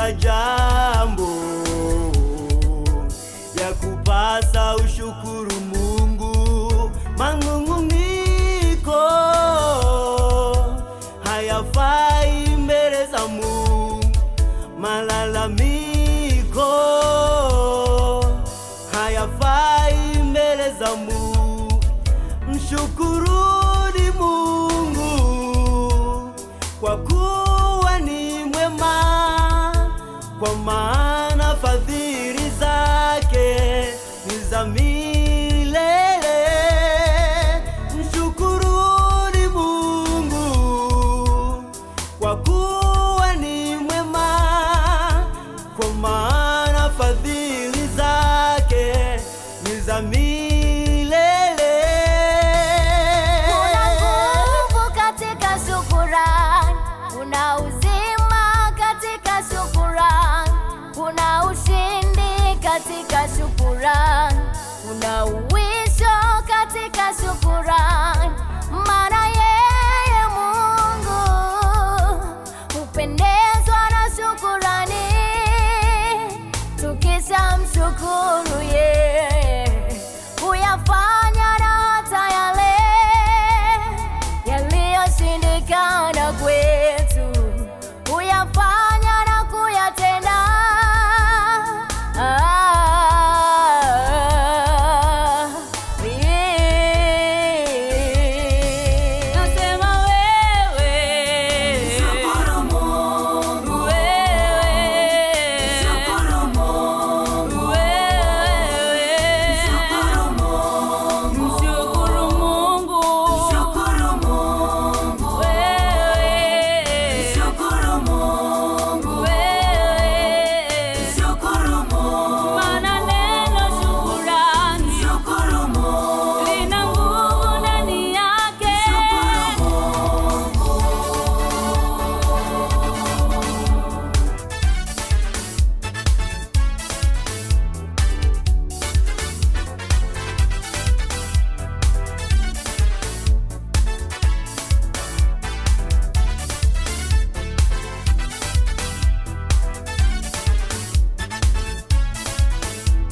kila jambo ya kupasa ushukuru Mungu. Manung'uniko hayafai mbele za Mungu, malalamiko hayafai mbele za Mungu. Mshukuruni Mungu kwa kuwa ni mwema, kwa maana fadhili zake ni za milele. Mshukuruni Mungu kwa kuwa ni mwema, kwa maana fadhili zake ni za milele. Kuna nguvu katika shukrani, kuna uzima katika shukrani, kuna ushindi katika shukrani, kuna uwisho katika shukrani. Maana yeye Mungu hupendezwa na shukrani, tukishamshukuru